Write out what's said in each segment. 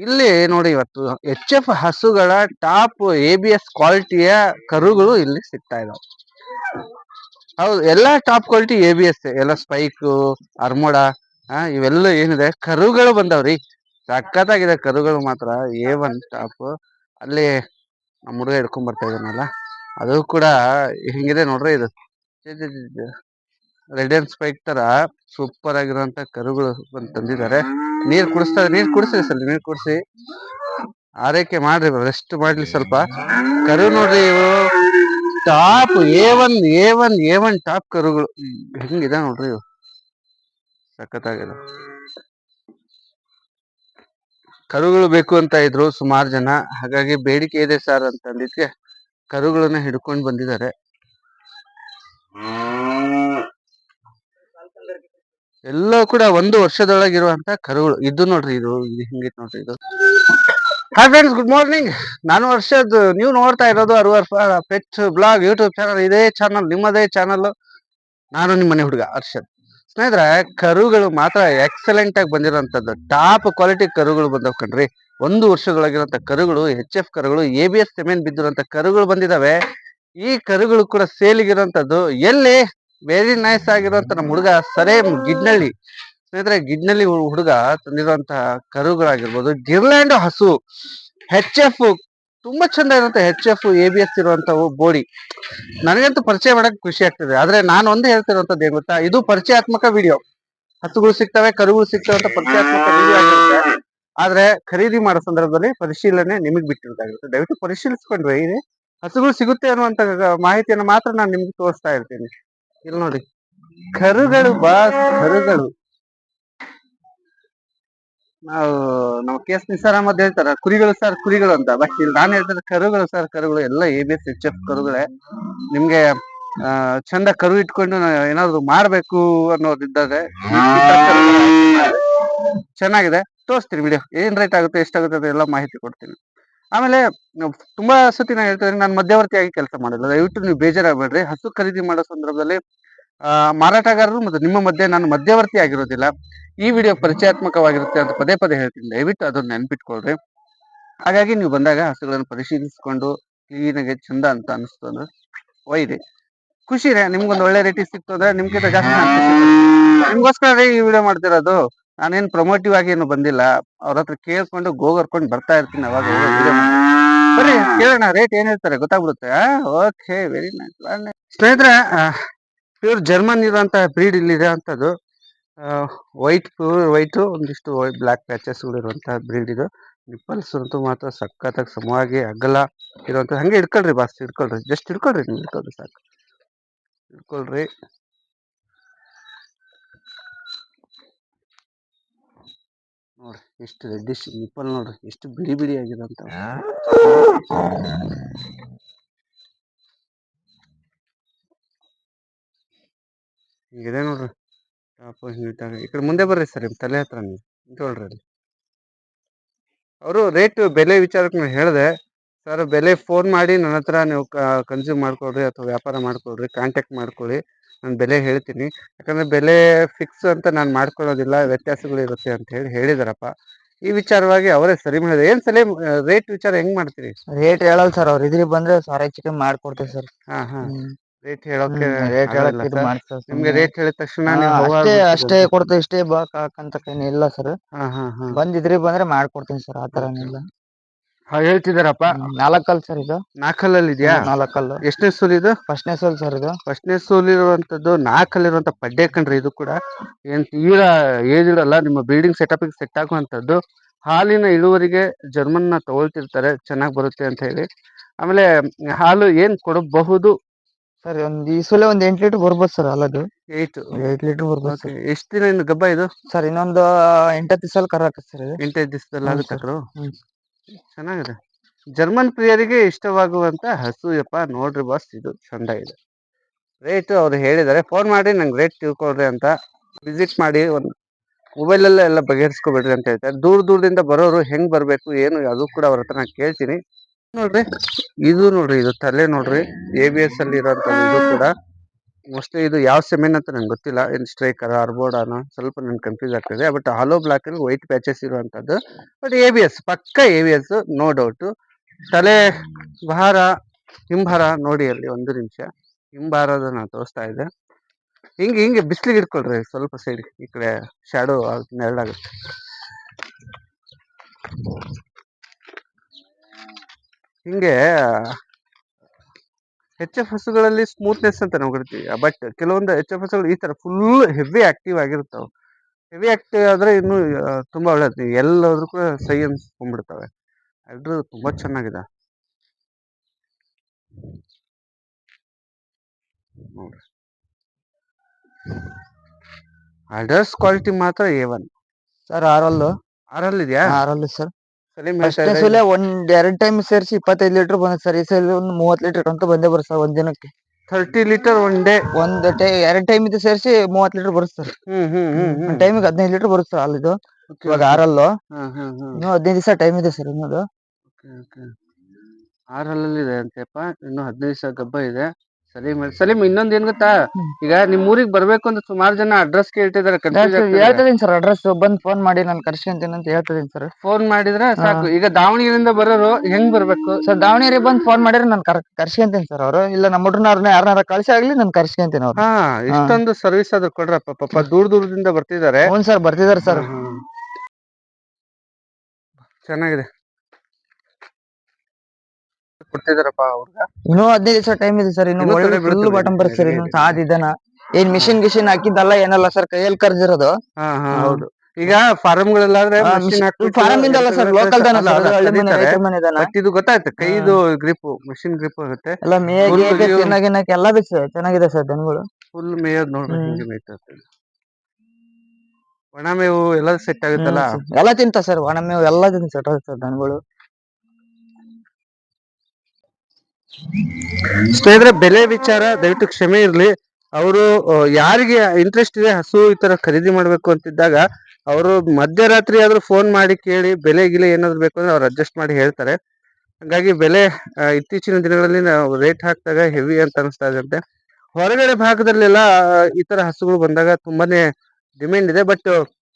ಇಲ್ಲಿ ನೋಡಿ ಇವತ್ತು HF ಹಸುಗಳ ಟಾಪ್ ABS ಕ್ವಾಲಿಟಿಯ ಕರುಗಳು ಇಲ್ಲಿ ಸಿಗ್ತಾ ಇದಾವೆ. ಹೌದು, ಎಲ್ಲಾ ಟಾಪ್ ಕ್ವಾಲಿಟಿ ABS, ಎಲ್ಲ ಸ್ಪೈಕ್, ಅರ್ಮೋಡ ಇವೆಲ್ಲ ಏನಿದೆ ಕರುಗಳು ಬಂದಾವ್ರಿ. ಸಖತ್ತಾಗಿದೆ ಕರುಗಳು ಮಾತ್ರ A1 ಟಾಪ್. ಅಲ್ಲಿ ನಮ್ಮ ಹುಡುಗ ಹಿಡ್ಕೊಂಡ್ ಬರ್ತಾ ಇದನ್ನಲ್ಲ, ಅದು ಕೂಡ ಹಿಂಗಿದೆ ನೋಡ್ರಿ. ಇದು ರೆಡ್ ಅಂಡ್ ಸ್ಪೈಕ್ ತರ ಸೂಪರ್ ಆಗಿರುವಂತ ಕರುಗಳು ತಂದಿದ್ದಾರೆ. ನೀರ್ ಕುಡಿಸ್ರಿ ಸರ್, ನೀರ್ ಕುಡಿಸಿ ಆರೈಕೆ ಮಾಡ್ರಿ, ರೆಸ್ಟ್ ಮಾಡ್ಲಿ ಸ್ವಲ್ಪ. ಕರು ನೋಡ್ರಿ, ಇವು ಟಾಪ್ A1 ಟಾಪ್ ಕರುಗಳು. ಹಿಂಗಿದೆ ನೋಡ್ರಿ, ಇವು ಸಖತ್ತಾಗಿದೆ. ಕರುಗಳು ಬೇಕು ಅಂತ ಇದ್ರು ಸುಮಾರು ಜನ, ಹಾಗಾಗಿ ಬೇಡಿಕೆ ಇದೆ ಸರ್ ಅಂತಂದಿದ್ಕೆ ಕರುಗಳನ್ನ ಹಿಡ್ಕೊಂಡು ಬಂದಿದ್ದಾರೆ. ಎಲ್ಲ ಕೂಡ 1 ವರ್ಷದೊಳಗಿರುವಂತ ಕರುಗಳು. ಇದು ನೋಡ್ರಿ, ಇದು ಹಿಂಗಿತ್ ನೋಡ್ರಿ. ಇದು ಹಾಯ್ ಫ್ರೆಂಡ್ಸ್, ಗುಡ್ ಮಾರ್ನಿಂಗ್. ನಾನು ಹರ್ಷದ್, ನೀವು ನೋಡ್ತಾ ಇರೋದು ಪೆಟ್ ಬ್ಲಾಗ್ ಯೂಟ್ಯೂಬ್ ಚಾನಲ್. ಇದೇ ಚಾನಲ್, ನಿಮ್ಮದೇ ಚಾನಲ್. ನಾನು ನಿಮ್ಮ ಮನೆ ಹುಡುಗ ಹರ್ಷದ್. ಸ್ನೇಹಿತರೆ, ಕರುಗಳು ಮಾತ್ರ ಎಕ್ಸಲೆಂಟ್ ಆಗಿ ಬಂದಿರೋಂಥದ್ದು, ಟಾಪ್ ಕ್ವಾಲಿಟಿ ಕರುಗಳು ಬಂದವ್ ಕಣ್ರಿ. 1 ವರ್ಷದೊಳಗಿರುವಂತ ಕರುಗಳು, HF ಕರುಗಳು, ABS ಸೆಮೆನ್ ಬಿದ್ದಿರುವಂತ ಕರುಗಳು ಬಂದಿದಾವೆ. ಈ ಕರುಗಳು ಕೂಡ ಸೇಲಿಗಿರುವಂತದ್ದು ಎಲ್ಲಿ ವೆರಿ ನೈಸ್ ಆಗಿರುವಂತ ನಮ್ಮ ಹುಡುಗ ಸರೇಮ್ ಗಿಡ್ನಳ್ಳಿ. ಸ್ನೇಹಿತರೆ, ಗಿಡ್ನಳ್ಳಿ ಹುಡುಗ ತಂದಿರುವಂತಹ ಕರುಗಳಾಗಿರ್ಬೋದು, ಗಿರ್ಲ್ಯಾಂಡ್ ಹಸು HF, ತುಂಬಾ ಚಂದ ಇರುತ್ತೆ. HF ABS ಇರುವಂತವು ಬೋಡಿ ನನಗಂತೂ ಪರಿಚಯ ಮಾಡಕ್ ಖುಷಿ ಆಗ್ತದೆ. ಆದ್ರೆ ನಾನು ಒಂದೇ ಹೇಳ್ತಿರುವಂತದ್ದು ಏನ್ ಗೊತ್ತಾ, ಇದು ಪರಿಚಯಾತ್ಮಕ ವಿಡಿಯೋ. ಹಸುಗಳು ಸಿಗ್ತವೆ, ಕರುಗಳು ಸಿಗ್ತವೆ ಅಂತ ಪರಿಚಯಾತ್ಮಕ ವಿಡಿಯೋ ಆಗಿರುತ್ತೆ. ಆದ್ರೆ ಖರೀದಿ ಮಾಡೋ ಸಂದರ್ಭದಲ್ಲಿ ಪರಿಶೀಲನೆ ನಿಮಗ್ ಬಿಟ್ಟಿರೋದಾಗಿರುತ್ತೆ. ದಯವಿಟ್ಟು ಪರಿಶೀಲಿಸ್ಕೊಂಡ್ರೆ ಇದೆ ಹಸುಗಳು ಸಿಗುತ್ತೆ ಅನ್ನುವಂತ ಮಾಹಿತಿಯನ್ನು ಮಾತ್ರ ನಾನು ನಿಮ್ಗೆ ತೋರಿಸ್ತಾ ಇರ್ತೀನಿ. ಇಲ್ಲಿ ನೋಡಿ, ಕರುಗಳು ಕರುಗಳು. ನಾವು KS ನಿಸಾರ್ ಅಹಮದ್ ಹೇಳ್ತಾರ ಕುರಿಗಳು ಸರ್ ಕುರಿಗಳು ಅಂತ, ಬಟ್ ಇಲ್ಲಿ ನಾನು ಹೇಳ್ತಾರೆ ಕರುಗಳು ಸರ್ ಕರುಗಳು. ಎಲ್ಲ ABS HF ಕರುಗಳೇ. ನಿಮ್ಗೆ ಚಂದ ಕರು ಇಟ್ಕೊಂಡು ಏನಾದ್ರು ಮಾಡ್ಬೇಕು ಅನ್ನೋದಿದ್ದಾರೆ, ಚೆನ್ನಾಗಿದೆ. ತೋರಿಸ್ತೀನಿ ವಿಡಿಯೋ, ಏನ್ ರೇಟ್ ಆಗುತ್ತೆ, ಎಷ್ಟಾಗುತ್ತೆ ಅದೆಲ್ಲ ಮಾಹಿತಿ ಕೊಡ್ತೀನಿ. ಆಮೇಲೆ ತುಂಬಾ ಸತಿ ನಾನು ಹೇಳ್ತಾ ಇದ್ದೀನಿ, ನಾನು ಮಧ್ಯವರ್ತಿಯಾಗಿ ಕೆಲಸ ಮಾಡಿಲ್ಲ. ದಯವಿಟ್ಟು ನೀವು ಬೇಜಾರಾಗಬೇಡ್ರಿ. ಹಸು ಖರೀದಿ ಮಾಡೋ ಸಂದರ್ಭದಲ್ಲಿ ಮಾರಾಟಗಾರರು ಮತ್ತು ನಿಮ್ಮ ಮಧ್ಯೆ ನಾನು ಮಧ್ಯವರ್ತಿ ಆಗಿರೋದಿಲ್ಲ. ಈ ವಿಡಿಯೋ ಪರಿಚಯಾತ್ಮಕವಾಗಿರುತ್ತೆ ಅಂತ ಪದೇ ಪದೇ ಹೇಳ್ತೀನಿ, ದಯವಿಟ್ಟು ಅದನ್ನ ನೆನ್ಪಿಟ್ಕೊಳ್ರಿ. ಹಾಗಾಗಿ ನೀವು ಬಂದಾಗ ಹಸುಗಳನ್ನು ಪರಿಶೀಲಿಸಿಕೊಂಡು ಕ್ಲೀನಾಗಿ ಚಂದ ಅಂತ ಅನಿಸ್ತು ಅಂದ್ರೆ ಒಯ್ರಿ. ಖುಷಿರೇ, ನಿಮ್ಗೊಂದು ಒಳ್ಳೆ ರೇಟಿಗೆ ಸಿಕ್ತು ಅಂದ್ರೆ ನಿಮ್ಗಿಂತ ಜಾಸ್ತಿ ನಿಮ್ಗೋಸ್ಕರ ಈ ವಿಡಿಯೋ ಮಾಡ್ತಿರೋದು. ನಾನೇನ್ ಪ್ರಮೋಟಿವ್ ಆಗಿ ಏನು ಬಂದಿಲ್ಲ. ಅವ್ರ ಹತ್ರ ಕೇಳ್ಕೊಂಡು ಗೋಗರ್ಕೊಂಡು ಬರ್ತಾ ಇರ್ತೀನಿ ಅವಾಗ ವಿಡಿಯೋ. ಬರ್ರಿ ಕೇಳೋಣ, ರೇಟ್ ಏನ್ ಹೇಳ್ತಾರೆ ಗೊತ್ತಾಗ್ಬಿಡುತ್ತೆ. Okay, very nice. ಸ್ನೇಹಿತರೆ, ಪ್ಯೂರ್ ಜರ್ಮನ್ ಇರುವಂತಹ ಬ್ರೀಡ್ ಇಲ್ಲಿ ಇರುವಂತದ್ದು. ಪ್ಯೂರ್ ವೈಟ್, ಒಂದಿಷ್ಟು ಬ್ಲಾಕ್ ಪ್ಯಾಚಸ್ ಇರುವಂತಹ ಬ್ರೀಡ್ ಇದು. ನಿಪ್ಪಲ್ಸ್ ಅಂತೂ ಮಾತ್ರ ಸಖತ್ತಾಗಿ ಸಮವಾಗಿ ಅಗಲ ಇರುವಂತ. ಹಂಗೆ ಹಿಡ್ಕೊಳ್ರಿ ಬಾಸ್, ಹಿಡ್ಕೊಳ್ರಿ, ಜಸ್ಟ್ ಹಿಡ್ಕೊಳ್ರಿ, ನೀವು ಹಿಡ್ಕೊಳ್ರಿ ಸಾಕು, ಹಿಡ್ಕೊಳ್ರಿ. ನೋಡ್ರಿ ಎಷ್ಟು ರೆಡ್ಡಿಶ್ ನಿಪ್ಪಲ್, ನೋಡ್ರಿ ಎಷ್ಟು ಬಿಡಿ ಬಿಡಿ ಆಗಿರೋಂತ. ಹಿಂಗಿದೆ ನೋಡ್ರಿ ಟಾಪ್ ನೀಟಾಗಿ. ಈ ಕಡೆ ಮುಂದೆ ಬರ್ರಿ ಸರ್, ತಲೆ ಹತ್ರ ನೀವು ನಿಂತ್ಕೊಳ್ರಿ. ಅವರು ರೇಟ್ ಬೆಲೆ ವಿಚಾರಕ್ಕೆ ನಾನು ಹೇಳಿದೆ, ಸರ್ ಬೆಲೆ ಫೋನ್ ಮಾಡಿ ನನ್ನ ಹತ್ರ ನೀವು ಕನ್ಸ್ಯೂಮ್ ಮಾಡ್ಕೊಳ್ರಿ ಅಥವಾ ವ್ಯಾಪಾರ ಮಾಡ್ಕೊಳ್ರಿ, ಕಾಂಟ್ಯಾಕ್ಟ್ ಮಾಡ್ಕೊಳ್ಳಿ, ನಾನು ಬೆಲೆ ಹೇಳ್ತೀನಿ. ಯಾಕಂದ್ರೆ ಬೆಲೆ ಫಿಕ್ಸ್ ಅಂತ ನಾನು ಮಾಡ್ಕೊಳ್ಳೋದಿಲ್ಲ, ವ್ಯತ್ಯಾಸಗಳು ಇರುತ್ತೆ ಅಂತ ಹೇಳಿದಾರಪ್ಪ. ಈ ವಿಚಾರವಾಗಿ ಅವರೇ ಸರಿ ಮಾಡಿದ್ರೆ. ಏನ್ ಸಲ ರೇಟ್ ವಿಚಾರ ಹೆಂಗ್ ಮಾಡ್ತೀರಿ? ರೇಟ್ ಹೇಳಲ್ ಸರ್, ಅವ್ರ ಇದ್ರಿಗೆ ಬಂದ್ರೆ ಸಾರಿ ಚಿಕನ್ ಮಾಡ್ಕೊಡ್ತೀವಿ ಸರ್. ರೇಟ್ ಹೇಳೋಕೆ ರೇಟ್ ಹೇಳಕ್ ಇದು ಮಾಡ್ತೀವಿ. ನಿಮ್ಗೆ ರೇಟ್ ಹೇಳಿದ ತಕ್ಷಣ ಅಷ್ಟೇ ಕೊಡ್ತೀವಿ, ಇಷ್ಟೇ ಬಾಕಂತ ಇಲ್ಲ ಸರ್. ಬಂದಿದ್ರಿ ಬಂದ್ರೆ ಮಾಡ್ಕೊಡ್ತೀನಿ ಸರ್, ಆತರ ಏನಿಲ್ಲ. ಹೇಳ್ತಿದಾರಪ್ಪ. 4 ಕಲ್ ಸರ್ ಇದು. 4 ಕಲ್ಲಲ್ಲಿ ಇದೆಯಾ? 4 ಕಲ್ಲು. ಎಷ್ಟನೇ ಸೋಲ್ ಇದು? ಫಸ್ಟ್ನೇ ಸೋಲ್ ಸರ್ ಇದು. ಫಸ್ಟ್ನೇ ಸೋಲ್ ಇರುವಂತದ್ದು 4 ಕಲ್ಲಿರುವಂತ ಪಡ್ಡೆ ಕಣ್ರಿ. ಇದು ಕೂಡ ಏನ್ ತೀರಾ ಏಜ್ ಇರಲ್ಲ, ನಿಮ್ಮ ಬಿಲ್ಡಿಂಗ್ ಸೆಟಪ್ ಸೆಟ್ ಆಗುವಂತದ್ದು. ಹಾಲಿನ ಇಳುವರಿಗೆ ಜರ್ಮನ್ ನ ತಗೊಳ್ತಿರ್ತಾರೆ, ಚೆನ್ನಾಗಿ ಬರುತ್ತೆ ಅಂತ ಹೇಳಿ. ಆಮೇಲೆ ಹಾಲು ಏನ್ ಕೊಡಬಹುದು ಸರ್? ಈ ಸಲ 8 ಲೀಟರ್ ಬರ್ಬೋದು ಸರ್. ಹಾಲದು 8 ಲೀಟರ್ ಬರ್ಬೋದು ಸರ್. ಎಷ್ಟು ದಿನ ಇನ್ನು ಗಬ್ಬ ಇದು ಸರ್? ಇನ್ನೊಂದು 8 ದಿವಸ ಕರಾಕ ಸರ್. 8 ದಿವಸದಲ್ಲಿ ಆಗುತ್ತೆ. ಚೆನ್ನಾಗಿದೆ. ಜರ್ಮನ್ ಪ್ರಿಯರಿಗೆ ಇಷ್ಟವಾಗುವಂತ ಹಸು ಯಪ್ಪ. ನೋಡ್ರಿ ಬಾಸ್, ಇದು ಚಂದ ಇದೆ. ರೇಟ್ ಅವ್ರು ಹೇಳಿದ್ದಾರೆ, ಫೋನ್ ಮಾಡಿ ನಂಗೆ ರೇಟ್ ತಿಳ್ಕೊಳ್ರಿ ಅಂತ. ವಿಸಿಟ್ ಮಾಡಿ, ಒಂದು ಮೊಬೈಲಲ್ಲೇ ಎಲ್ಲ ಬಗೆಹರಿಸ್ಕೊಬೇಡ್ರಿ ಅಂತ ಹೇಳ್ತಾರೆ. ದೂರದಿಂದ ಬರೋರು ಹೆಂಗ್ ಬರ್ಬೇಕು ಏನು ಅದು ಕೂಡ ಅವ್ರ ಹತ್ರ ನಾನು ಕೇಳ್ತೀನಿ. ನೋಡ್ರಿ ಇದು, ನೋಡ್ರಿ ಇದು ತಲೆ ನೋಡ್ರಿ, ABS ಅಲ್ಲಿ ಇರೋಂಥದ್ದು. ಇದು ಕೂಡ ಮೋಸ್ಟ್ಲಿ ಇದು ಯಾವ ಸೆಮೆನ್ ಅಂತ ನಂಗೆ ಗೊತ್ತಿಲ್ಲ, ಏನ್ ಸ್ಟ್ರೈಕರ್ ಆರ್ಬೋಡಾನ ಸ್ವಲ್ಪ ನನ್ಗೆ ಕನ್ಫ್ಯೂಸ್ ಆಗ್ತದೆ. ಬಟ್ ಹಾಲೋ ಬ್ಲಾಕ್ ಅಲ್ಲಿ ವೈಟ್ ಪ್ಯಾಚಸ್ ಇರುವಂತದ್ದು. ಬಟ್ ABS ಪಕ್ಕ ABS, ನೋ ಡೌಟ್. ತಲೆ ಭಾರ ಹಿಂಭಾರ ನೋಡಿ ಅಲ್ಲಿ, ಒಂದು ನಿಮಿಷ. ಹಿಂಭಾರದನ್ನ ತೋರಿಸ್ತಾ ಇದೆ. ಹಿಂಗೆ ಬಿಸ್ಲಿಗೆ ಇಟ್ಕೊಳ್ರಿ ಸ್ವಲ್ಪ ಸೈಡ್, ಈ ಕಡೆ ಶಾಡೋ ನೆರಳಾಗುತ್ತೆ. ಹಿಂಗೆ HF ಹಸುಗಳಲ್ಲಿ ಸ್ಮೂತ್ನೆಸ್ ಅಂತ ನಾವು ಕರಿತೀವಿ. ಬಟ್ ಕೆಲವೊಂದು HF ಹಸುಗಳು ಈ ತರ ಫುಲ್ ಹೆವಿ ಆಕ್ಟಿವ್ ಆಗಿರ್ತಾವ. ಹೆವಿ ಆಕ್ಟಿವ್ ಆದ್ರೆ ಇನ್ನು ತುಂಬಾ ಒಳ್ಳೇದು. ಎಲ್ಲಾದ್ರೂ ಕೂಡ ಸೈ ಅನ್ಸ್ಕೊಂಡ್ಬಿಡ್ತವೆ. ಎಲ್ರು ತುಂಬಾ ಚೆನ್ನಾಗಿದೆ ನೋಡ್ರಿ. ಅಡರ್ಸ್ ಕ್ವಾಲಿಟಿ ಮಾತ್ರ A1 ಸರ್ ಆರಲ್ಲು ಇದೆಯಾ? ಆರಲ್ಲು ಸರ್. ಸಲೀಂ ಹೇಳ್ತಾ ಫಸ್ಟ್ನೇ ಇದ್ರೆ ಸಲ ಒಂದ್ 2 ಟೈಮ್ ಸೇರಿಸಿ 25 ಲೀಟರ್ ಬಂದ ಸರ್. ಈ ಸಲ ಒಂದು 30 ಲೀಟರ್ ಅಂತೂ ಬಂದೇ ಬರುತ್ತೆ ಸರ್ ಒಂದ್ ದಿನಕ್ಕೆ. 30 ಲೀಟರ್ ಒನ್ ಡೇ. ಎರಡು ಟೈಮ್ ಇದು ಸೇರಿಸಿ 30 ಲೀಟರ್ ಬರುತ್ತೆ ಸರ್. ಒಂದ್ ಟೈಮಿಗೆ 15 ಲೀಟರ್ ಬರುತ್ತೆ ಸರ್ ಹಾಲಿದು. ಇವಾಗ ಆರಲ್ಲು ಇನ್ನು 15 ದಿವಸ ಟೈಮ್ ಇದೆ ಸರ್ ಇನ್ನದು. ಆರಲ್ಲಲ್ಲಿ ಇದೆ ಅಂತೆಪ್ಪ, ಇನ್ನು 15 ದಿವಸ ಗಬ್ಬ ಇದೆ. ಸಲೀಂ ಇನ್ನೊಂದ್ ಏನ್ ಗೊತ್ತಾ, ಈಗ ನಿಮ್ ಊರಿಗೆ ಬರ್ಬೇಕು ಅಂತ ಸುಮಾರು ಜನ ಅಡ್ರೆಸ್ ಕೇಳ್ತಿದಾರೆ, ಕನ್ಫ್ಯೂಸ್ ಆಗ್ತಿದ್ದಾರೆ. ಹೇಳ್ತಿದ್ದೀನಿ ಸರ್ ಅಡ್ರೆಸ್ ಬಂದ್ ಫೋನ್ ಮಾಡಿ ನಾನು ಕರ್ಸ್ಕೊಂತೀನಿ ಅಂತ ಹೇಳ್ತಿದ್ದೀನಿ ಸರ್. ಫೋನ್ ಮಾಡಿದ್ರೆ ಸಾಕು. ಈಗ ದಾವಣಗೆರೆಯಿಂದ ಬರೋರು ಹೆಂಗ್ ಬರ್ಬೇಕು ಸರ್? ದಾವಣಗೆರೆ ಬಂದ್ ಫೋನ್ ಮಾಡಿದ್ರೆ ನಾನು ಕರ್ಸ್ಕೊಂತೀನಿ ಸರ್. ಅವರು ಇಲ್ಲ ನಮ್ಮ ಹುಡುಗರನ್ನ ಯಾರನ್ನಾರ ಕಳ್ಸಿ ಆಗ್ಲಿ ನಾನು ಕರ್ಸ್ಕೊಂತೀನಿ ಅವ್ರು. ಹಾ, ಇಷ್ಟೊಂದು ಸರ್ವಿಸ್ ಆದ್ರೂ ಕೊಡ್ರಪ್ಪ. ಪಾಪ ದೂರದಿಂದ ಬರ್ತಿದ್ದಾರೆ. ಹ್ಞೂ ಸರ್, ಬರ್ತಿದಾರೆ ಸರ್. ಚೆನ್ನಾಗಿದೆ ಕೊಡ್ತಿದಾರಪ್ಪ ಅವ್ರಿಗೆ. ಇನ್ನೂ 15 ದಿವಸ ಟೈಮ್ ಇದೆ ಸರ್. ಇನ್ನು ಒಳ್ಳೆ ಫುಲ್ ಬಾಟಮ್ ಬರುತ್ತೆ ಸರ್. ಇನ್ನು ಸಾದಿದನ ಏನ್ ಮಿಷಿನ್ ಹಾಕಿದ್ದಲ್ಲ ಏನಲ್ಲ ಸರ್, ಕೈಯಲ್ಲಿ ಕರ್ದಿರೋದು. ಹೌದು. ಈಗ ಫಾರಂ ಫಾರಂ ಇಂದಲ್ಲ ಸರ್, ಲೋಕಲ್ ದನ ಸರ್. ಹಳ್ಳಿ ಮನೆ, ರೈತರ ಮನೆ ದನ. ಇದು ಗೊತ್ತಾಯ್ತು, ಕೈದು ಗ್ರಿಪ್, ಮಿಷಿನ್ ಗ್ರಿಪ್ ಆಗುತ್ತೆ. ಎಲ್ಲ ಮೇಯಕ್ಕೆ ತಿನ್ನಕ್ಕೆ ಎಲ್ಲ ಬೇಕು. ಚೆನ್ನಾಗಿದೆ ಸರ್ ದನಗಳು. ಫುಲ್ ಮೇಯೋದ್ ನೋಡ್ರಿ, ಹಿಂಗೆ ಮೇಯ್ತಾ ಇರ್ತದೆ. ಒಣ ಮೇವು ಎಲ್ಲ ಸೆಟ್ ಆಗುತ್ತಲ್ಲ, ಎಲ್ಲ ತಿಂತ ಸರ್. ಒಣ ಮೇವು ಎಲ್ಲ ತಿಂತ ಸೆಟ್ ಆಗುತ್ತೆ ಸರ್ ದನಗಳು. ಸ್ನೇಹಿತರೆ, ಬೆಲೆ ವಿಚಾರ ದಯವಿಟ್ಟು ಕ್ಷಮೆ ಇರ್ಲಿ. ಅವರು ಯಾರಿಗೆ ಇಂಟ್ರೆಸ್ಟ್ ಇದೆ ಹಸು ಈ ತರ ಖರೀದಿ ಮಾಡ್ಬೇಕು ಅಂತಿದ್ದಾಗ, ಅವರು ಮಧ್ಯರಾತ್ರಿ ಆದ್ರೂ ಫೋನ್ ಮಾಡಿ ಕೇಳಿ ಬೆಲೆ ಗಿಲೆ ಏನಾದ್ರು ಬೇಕು ಅಂದ್ರೆ ಅವ್ರು ಅಡ್ಜಸ್ಟ್ ಮಾಡಿ ಹೇಳ್ತಾರೆ. ಹಾಗಾಗಿ ಬೆಲೆ ಇತ್ತೀಚಿನ ದಿನಗಳಲ್ಲಿ ನಾವು ರೇಟ್ ಹಾಕಿದಾಗ ಹೆವಿ ಅಂತ ಅನಿಸ್ತಾ ಇದೆ. ಹೊರಗಡೆ ಭಾಗದಲ್ಲೆಲ್ಲ ಈ ತರ ಹಸುಗಳು ಬಂದಾಗ ತುಂಬಾನೇ ಡಿಮ್ಯಾಂಡ್ ಇದೆ. ಬಟ್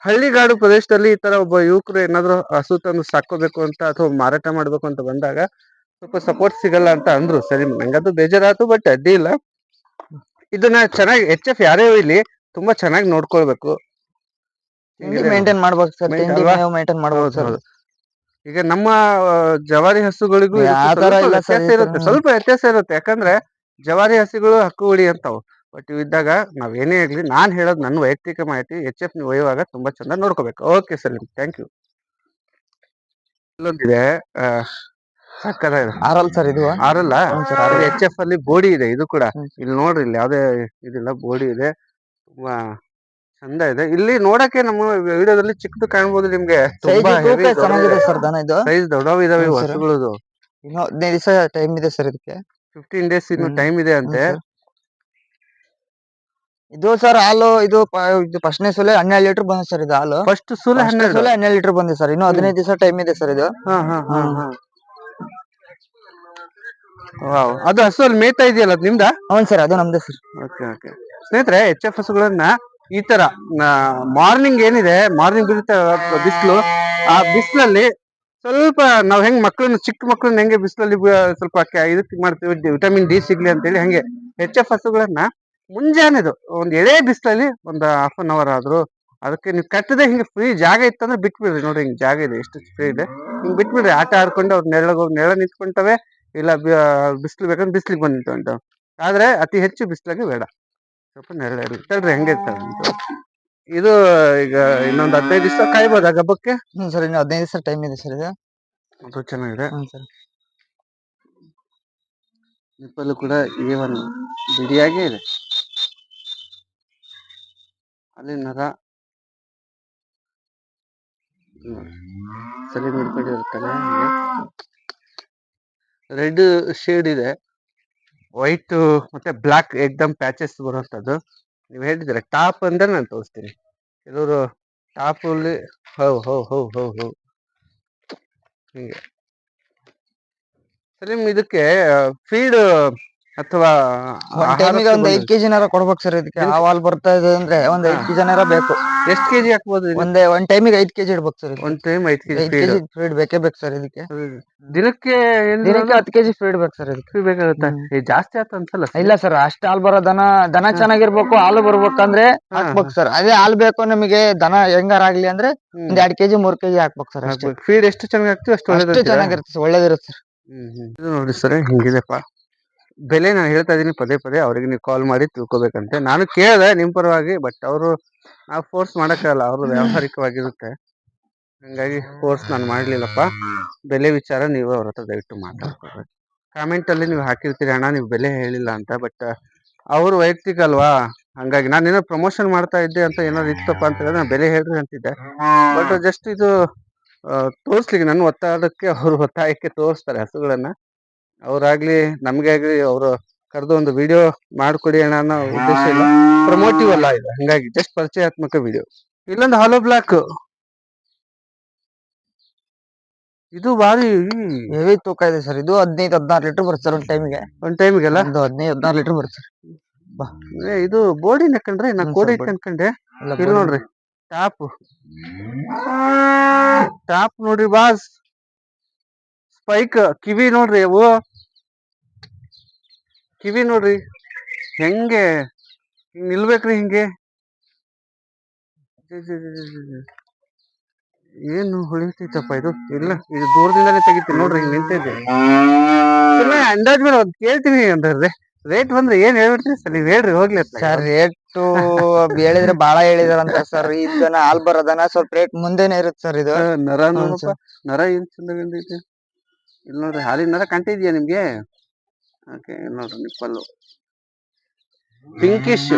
ಹಳ್ಳಿಗಾಡು ಪ್ರದೇಶದಲ್ಲಿ ಈ ತರ ಒಬ್ಬ ಯುವಕರು ಏನಾದ್ರು ಹಸು ತಂದು ಸಾಕೋಬೇಕು ಅಂತ ಅಥವಾ ಮಾರಾಟ ಮಾಡ್ಬೇಕು ಅಂತ ಬಂದಾಗ ಸ್ವಲ್ಪ ಸಪೋರ್ಟ್ ಸಿಗಲ್ಲ ಅಂತ ಅಂದ್ರು. ಸರಿ, ನಂಗದು ಬೇಜಾರಾಯ್ತು. ಬಟ್ ಅಡ್ಡಿ ಇಲ್ಲ, ಇದನ್ನ ಚೆನ್ನಾಗಿ HF ಯಾರೇ ಇಲ್ಲಿ ತುಂಬಾ ಚೆನ್ನಾಗಿ ನೋಡ್ಕೊಳ್ಬೇಕು, ಮೇಂಟೈನ್ ಮಾಡ್ಬೇಕು ಸರ್. ಮೇಂಟೈನ್ ಮಾಡ್ಬೇಕು ಸರ್. ಈಗ ನಮ್ಮ ಜವಾರಿ ಹಸುಗಳಿಗೂ ಸ್ವಲ್ಪ ವ್ಯತ್ಯಾಸ ಇರುತ್ತೆ. ಯಾಕಂದ್ರೆ ಜವಾರಿ ಹಸುಗಳು ಹಕ್ಕು ಹುಡಿ ಅಂತಾವ್. ಬಟ್ ಇದ್ದಾಗ ನಾವ್ ಏನೇ ಆಗ್ಲಿ, ನಾನ್ ಹೇಳೋದು ನನ್ನ ವೈಯಕ್ತಿಕ ಮಾಹಿತಿ, HF ನೀವು ಒಯ್ಯುವಾಗ ತುಂಬಾ ಚಂದ ನೋಡ್ಕೋಬೇಕು. Okay sir, thank you. ಇಲ್ಲೊಂದಿದೆ ಆರಲ್ ಸರ್, ಇದು ಆರಲ್ಲ. HF ಅಲ್ಲಿ ಬೋಡಿ ಇದೆ. ಇದು ಕೂಡ ಇಲ್ಲಿ ನೋಡ್ರಿ, ಇಲ್ಲಿ ಯಾವ್ದೇ ಇದಿಲ್ಲ, ಬೋಡಿ ಇದೆ. ತುಂಬಾ ಚಂದ ಇದೆ. ಇಲ್ಲಿ ನೋಡಕ್ಕೆ ನಮ್ಮ ವಿಡಿಯೋದಲ್ಲಿ ಚಿಕ್ಕದು ಕಾಣ್ಬೋದು ನಿಮ್ಗೆ, ತುಂಬಾ ಸೈಜ್ ದೊಡ್ಡವು ಇದಾವೆ ಹಸುಗಳದು. ಇನ್ನು 15 ದಿವಸ ಟೈಮ್ ಇದೆ ಸರ್ ಇದಕ್ಕೆ. 15 ಡೇಸ್ ಇನ್ನು ಟೈಮ್ ಇದೆ ಅಂತೆ. ಇದು ಸರ್ ಹಾಲು, ಇದು ಫಸ್ಟ್ನೇ ಸಲ 12 ಲೀಟರ್ ಬಂದ ಸರ್. ಇದು ಹಾಲು ಫಸ್ಟ್ ಸಲ 12 ಲೀಟರ್ ಬಂದಿದೆ ಸರ್. ಇನ್ನು 15 ದಿವಸ ಟೈಮ್ ಇದೆ ಸರ್ ಇದು. ಅದು ಹಸು ಅಲ್ಲಿ ಮೇಯ್ತಾ ಇದೆಯಲ್ಲ, ಅದು ನಿಮ್ದ? ಹೌದು ಸರ್, ಅದು ನಮ್ದೇ ಸರ್. ಓಕೆ ಸ್ನೇಹಿತರೆ, HF ಹಸುಗಳನ್ನ ಈ ತರ ಮಾರ್ನಿಂಗ್ ಏನಿದೆ, ಮಾರ್ನಿಂಗ್ ಬೀಳುತ್ತೆ ಬಿಸಿಲು, ಆ ಬಿಸಿಲಲ್ಲಿ ಸ್ವಲ್ಪ ನಾವ್ ಹೆಂಗ್ ಮಕ್ಕಳನ್ನ, ಚಿಕ್ಕ ಮಕ್ಕಳನ್ನ ಹೆಂಗೆ ಬಿಸಿಲಲ್ಲಿ ಸ್ವಲ್ಪ ಇದಕ್ಕೆ ಮಾಡ್ತೀವಿ, ವಿಟಮಿನ್ ಡಿ ಸಿಗ್ಲಿ ಅಂತೇಳಿ, ಹಂಗೆ HF ಹಸುಗಳನ್ನ ಮುಂಜಾನೆದು ಒಂದ್ ಎಳೆ ಬಿಸಿಲಲ್ಲಿ ಒಂದು ಹಾಫ್ ಅನ್ ಅವರ್ ಆದ್ರೂ ಅದಕ್ಕೆ ನೀವು ಕಟ್ಟದೆ ಹಿಂಗೆ ಫ್ರೀ ಜಾಗ ಇತ್ತಂದ್ರೆ ಬಿಟ್ಬಿಡ್ರಿ. ನೋಡ್ರಿ, ಹಿಂಗ್ ಜಾಗ ಇದೆ, ಎಷ್ಟು ಫ್ರೀ ಇದೆ, ಹಿಂಗ್ ಬಿಟ್ಬಿಡ್ರಿ. ಆಟ ಆಡ್ಕೊಂಡು ಅವ್ರ ನೆರಳ ನಿಂತ್ಕೊಂತವೆ. ಇಲ್ಲ ಬಿಸಿಲು ಬೇಕಂದ್ರೆ ಬಿಸ್ಲಿಗೆ ಬಂದ್ ನಿಂತ್ಕೊಂತಾವ. ಆದ್ರೆ ಅತಿ ಹೆಚ್ಚು ಬಿಸಿಲಾಗಿ ಬೇಡ, ಸ್ವಲ್ಪ ನೆರಳು ತಡ್ರಿ, ಹೆಂಗೆ ಇದು. ಈಗ ಇನ್ನೊಂದು 15 ದಿವಸ ಕಾಯ್ಬೋದ ಗಬ್ಬಕ್ಕೆ? ಸರ್, ಇನ್ನು 15 ದಿವಸ ಟೈಮ್ ಇದೆ ಸರ್. ಅದು ಚೆನ್ನಾಗಿದೆ. ನಿಪ್ಪಲು ಕೂಡ A1 ಬಿಡಿಯಾಗೇ ಇದೆ. ಅಲ್ಲಿ ನರ ಸರಿ ನೋಡ್ಕೊಂಡಿರ್ತಾನೆ. ರೆಡ್ ಶೇಡ್ ಇದೆ, ವೈಟ್ ಮತ್ತೆ ಬ್ಲಾಕ್ ಎಕ್ದಮ್ ಪ್ಯಾಚಸ್ ಬರುವಂತದ್ದು. ನೀವು ಹೇಳಿದ್ರೆ ಟಾಪ್ ಅಂದ್ರೆ ನಾನು ತೋರಿಸ್ತೀನಿ. ಕೆಲವರು ಟಾಪ್ ಅಲ್ಲಿ ಹಿಂಗೆ. ಸರಿ, ಇದಕ್ಕೆ ಫೀಡ್ ಅಥವಾ ಒಂದ್ ಆಹಾರ ಟೈಮಿಗೆ ಒಂದ್ 5 ಕೆಜಿನಾರ ಕೊಡ್ಬೇಕು ಸರ್ ಇದಕ್ಕೆ. ದಿನಕ್ಕೆ ಹಾಲ್ ಬರ್ತಾ ಇದೆ ಅಂದ್ರೆ ಒಂದ್ 5 ಕೆಜಿನಾರ ಬೇಕು. ಎಷ್ಟು ಕೆಜಿ ಹಾಕ್ಬೋದು ಒಂದ್ ಟೈಮಿಗೆ 5 ಕೆಜಿ ಇಡ್ಬೇಕು ಸರ್ ಇದಕ್ಕೆ. ಒಂದ್ time 5 KG 5 feed KG feed ಬೇಕೇ ಬೇಕು ಸರ್ ಇದಕ್ಕೆ. ದಿನಕ್ಕೆ ದಿನಕ್ಕೆ 10 ಕೆಜಿ ಫೀಡ್ ಬೇಕು ಸರ್ ಇದಕ್ಕೆ. ಬೇಕಾಗುತ್ತೆ. ಜಾಸ್ತಿ ಆತ ಅನ್ಸಲ್ಲ ಇಲ್ಲ ಸರ್, ಅಷ್ಟ ಹಾಲ್ ಬರೋ ದನ ಚೆನ್ನಾಗಿರ್ಬೇಕು. ಹಾಲು ಬರ್ಬೇಕಂದ್ರೆ ಹಾಕ್ಬೇಕು ಸರ್. ಅದೇ ಹಾಲ್ ಬೇಕು ನಮಗೆ, ದನ ಹೆಂಗಾರ ಆಗ್ಲಿ ಅಂದ್ರೆ ಒಂದ್ 2 ಕೆಜಿ 3 ಕೆಜಿ ಹಾಕ್ಬೇಕು ಸರ್ ಅಷ್ಟೇ. ಫೀಡ್ ಎಷ್ಟು ಚೆನ್ನಾಗಿ ಆಗ್ತೀವಿ ಅಷ್ಟು ಅಷ್ಟು ಚೆನ್ನಾಗಿರುತ್ತೆ ಸರ್, ಒಳ್ಳೇದಿರುತ್ತೆ ಸರ್. ಇದು ನೋಡಿ ಸರ್ ಹಿಂಗಿದೆಪ್ಪ ಬೆಲೆ. ನಾನು ಹೇಳ್ತಾ ಇದೀನಿ ಪದೇ ಪದೇ, ಅವ್ರಿಗೆ ನೀವು ಕಾಲ್ ಮಾಡಿ ತಿಳ್ಕೊಬೇಕಂತೆ. ನಾನು ಕೇಳಿದೆ ನಿಮ್ ಪರವಾಗಿ, ಬಟ್ ಅವರು ನಾವು ಫೋರ್ಸ್ ಮಾಡಕ್ಕಾಗಲ್ಲ, ಅವ್ರು ವ್ಯಾವಹಾರಿಕವಾಗಿರುತ್ತೆ. ಹಂಗಾಗಿ ಫೋರ್ಸ್ ನಾನು ಮಾಡ್ಲಿಲ್ಲಪ್ಪ. ಬೆಲೆ ವಿಚಾರ ನೀವು ಅವ್ರ ಹತ್ರ ದಯವಿಟ್ಟು ಮಾತಾಡ್ಕೊಬೇಕು. ಕಾಮೆಂಟ್ ಅಲ್ಲಿ ನೀವು ಹಾಕಿರ್ತೀರಿ ಅಣ್ಣ ನೀವು ಬೆಲೆ ಹೇಳಿಲ್ಲ ಅಂತ, ಬಟ್ ಅವರು ವೈಯಕ್ತಿಕ ಅಲ್ವಾ. ಹಂಗಾಗಿ ನಾನು ಏನೋ ಪ್ರಮೋಷನ್ ಮಾಡ್ತಾ ಇದ್ದೆ ಅಂತ ಏನಾದ್ರು ಇತ್ತಪ್ಪ ಅಂತ ಹೇಳಿದ್ರೆ ನಾನು ಬೆಲೆ ಹೇಳ್ರಿ ಅಂತಿದ್ದೆ. ಬಟ್ ಜಸ್ಟ್ ಇದು ತೋರ್ಸ್ಲಿಕ್ಕೆ, ನನ್ನ ಒತ್ತಡಕ್ಕೆ ಅವ್ರ ಒತ್ತಾಯಕ್ಕೆ ತೋರಿಸ್ತಾರೆ ಹಸುಗಳನ್ನ. ಅವ್ರಾಗ್ಲಿ ನಮ್ಗೆ ಆಗ್ಲಿ ಅವರು ಕರೆದು ಒಂದು ವಿಡಿಯೋ ಮಾಡ್ಕೊಡಿ ಅಣ್ಣ ಅನ್ನೋ ಉದ್ದೇಶ ಇಲ್ಲ. ಪ್ರಮೋಟಿವ್ ಅಲ್ಲ ಇದು, ಹಂಗಾಗಿ ಜಸ್ಟ್ ಪರಿಚಯಾತ್ಮಕ ವಿಡಿಯೋ. ಇಲ್ಲೊಂದು ಹಾಲೋ ಬ್ಲಾಕ್, ಇದು ಬಾರಿ ಹೆವಿ ತೂಕ ಇದೆ ಸರ್. ಇದು 15-16 ಲೀಟರ್ ಬರುತ್ತೆ ಸರ್ ಒಂದ್ ಟೈಮಿಗೆಲ್ಲ. ಒಂದು 15-16 ಲೀಟರ್ ಬರುತ್ತೆ ಸರ್. ಇದು ಬೋರ್ಡಿನ ಕಂಡ್ರೆ ನಾ ಕೋಡಿ ಅನ್ಕೊಂಡೆ. ಇಲ್ಲಿ ನೋಡ್ರಿ ಟಾಪ್ ನೋಡ್ರಿ ಬಾಸ್. ಸ್ಪೈಕ್ ಕಿವಿ ನೋಡ್ರಿ, ಅವು ಕಿವಿ ನೋಡ್ರಿ ಹೆಂಗೆ ಹಿಂಗ್ ನಿಲ್ಬೇಕ್ರಿ. ಹಿಂಗೆ ಏನು ಹೊಳಿತೈತಪ್ಪ ಇದು. ಇಲ್ಲ, ಇದು ದೂರದಿಂದಾನೇ ತೆಗಿತೀನಿ ನೋಡ್ರಿ, ಹಿಂಗ್ ನಿಂತೈತೆ. ಅಂದಾಜ್ ಮೇಲೆ ಒಂದ್ ಕೇಳ್ತೀನಿ ಅಂದ್ರೆ ರೇಟ್ ಬಂದ್ರೆ ಏನ್ ಹೇಳ್ಬಿಡ್ತೀನಿ ಸರ್, ನೀವ್ ಹೇಳ್ರಿ ಹೋಗ್ಲಿ ಸರ್. ರೇಟು ಹೇಳಿದ್ರೆ ಬಾಳ ಹೇಳಿದಾರಂತ ಸರ್. ಇದನ್ನ ಹಾಲ್ ಬರೋದನ್ನ ಸ್ವಲ್ಪ ರೇಟ್ ಮುಂದೆನೆ ಇರುತ್ತೆ ಸರ್. ಇದು ನರ ನೋಡಪ್ಪ, ನರ ಏನ್ ಚಂದ ಕಂಡೈತಿ. ಇಲ್ಲಿ ನೋಡ್ರಿ ಹಾಲಿನ ನರ ಕಾಣ್ತಿದ್ಯಾ ನಿಮ್ಗೆ? ಓಕೆ, ನೋಡ್ರಿ ನಿಪ್ಪಲ್ಲು ಪಿಂಕಿಶ್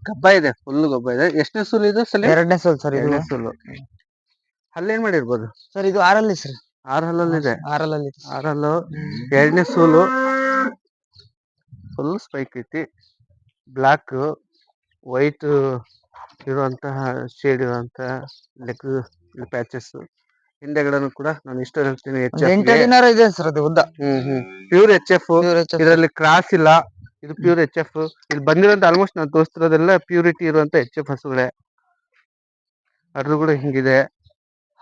ಗಬ್ಬ ಇದೆ, ಫುಲ್ ಗಬ್ಬ ಇದೆ. ಎಷ್ಟನೇ ಸೂಲು ಇದು? 2ನೇ ಸೂಲ್ ಸರ್. ಇದು 2ನೇ ಸೂಲು. ಹಲ್ಲೇನ್ ಮಾಡಿರ್ಬೋದು ಸರ್? ಇದು 6 ಸರ್. 6 ಹಲ್ಲಲ್ಲಿದೆ. 6 ಹಲ್ಲು 2ನೇ ಸೂಲು. ಫುಲ್ ಸ್ಪೈಕ್ ಐತಿ. ಬ್ಲಾಕ್ ವೈಟ್ ಇರುವಂತಹ ಶೇಡ್ ಇರುವಂತಹ ಲೆಗ್ ಪ್ಯಾಚಸ್. ಹಿಂದೆಗಡೆನು ಕೂಡ ನಾನು ಇಷ್ಟ ಹೇಳ್ತೀನಿ ಇದೆ ಸರ್. ಅದು ಉದ್ದ ಪ್ಯೂರ್ HF. ಇದರಲ್ಲಿ ಕ್ರಾಸ್ ಇಲ್ಲ, ಇದು ಪ್ಯೂರ್ HF. ಇಲ್ಲಿ ಬಂದಿರೋಂತ ಆಲ್ಮೋಸ್ಟ್ ನಾನು ತೋರಿಸ್ತಿರೋದೆಲ್ಲ ಪ್ಯೂರಿಟಿ ಇರುವಂತ HF ಹಸುಗಳೇ. ಅದ್ರ ಕೂಡ ಹಿಂಗಿದೆ.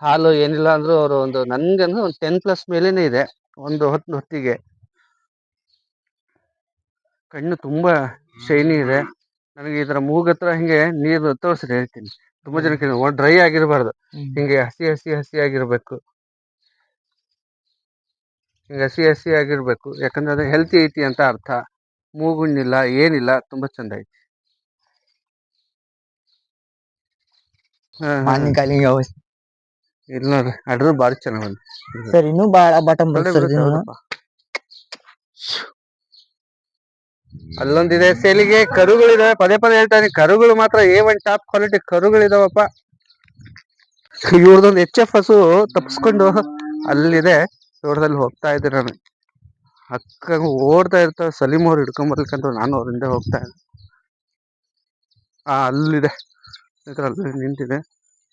ಹಾಲು ಏನಿಲ್ಲ ಅಂದ್ರೂ ಅವರು ಒಂದು ನನ್ಗಂದ್ರೆ ಒಂದು 10+ ಮೇಲೇನೆ ಇದೆ ಒಂದು ಹೊತ್ತಿಗೆ. ಕಣ್ಣು ತುಂಬಾ ಶೈನಿ ಇದೆ. ನನಗೆ ಇದರ ಮೂಗತ್ರ ಹಿಂಗೆ ನೀರು ತೋರಿಸ್ರಿ ಹೇಳ್ತೀನಿ. ತುಂಬಾ ಜನಕ್ಕೆ ಡ್ರೈ ಆಗಿರಬಾರ್ದು, ಹಿಂಗೆ ಹಸಿ ಹಸಿ ಹಸಿ ಆಗಿರ್ಬೇಕು. ಹಿಂಗೆ ಹಸಿ ಹಸಿ ಆಗಿರ್ಬೇಕು, ಯಾಕಂದ್ರೆ ಅದು ಹೆಲ್ತಿ ಐತಿ ಅಂತ ಅರ್ಥ. ಮೂಗುಣ್ಣಿಲ್ಲ, ಏನಿಲ್ಲ, ತುಂಬಾ ಚಂದ ಐತಿ. ಇಲ್ಲ ನೋಡ್ರಿ, ಅಡ್ರು ಬಾರಿ ಚೆನ್ನಾಗ್ ಬಂದ ಸರ್. ಇನ್ನೂ ಬಾಳ ಬಾಟಮ್ ಬರುತ್ತೆ. ಅಲ್ಲೊಂದಿದೆ ಸೇಲಿಗೆ. ಕರುಗಳಿದಾವೆ, ಪದೇ ಪದೇ ಹೇಳ್ತಾನೆ, ಕರುಗಳು ಮಾತ್ರ A1 ಟಾಪ್ ಕ್ವಾಲಿಟಿ ಕರುಗಳಿದಾವಪ್ಪ. ಇವ್ರದೊಂದು HF ಹಸು ತಪ್ಪಿಸ್ಕೊಂಡು ಅಲ್ಲಿದೆ, ತೋಟದಲ್ಲಿ ಹೋಗ್ತಾ ಇದ್ದೆ ನಾನು. ಅಕ್ಕ ಓಡ್ತಾ ಇರ್ತಾವೆ, ಸಲೀಮ್ ಅವ್ರು ಹಿಡ್ಕೊಂಡ್ ಬರ್ಲಿಕ್ಕಂತ ನಾನು ಅವ್ರಿಂದ ಹೋಗ್ತಾ ಇದ್ದೆ. ಅಲ್ಲಿದೆ, ಅಲ್ಲಿ ನಿಂತಿದೆ.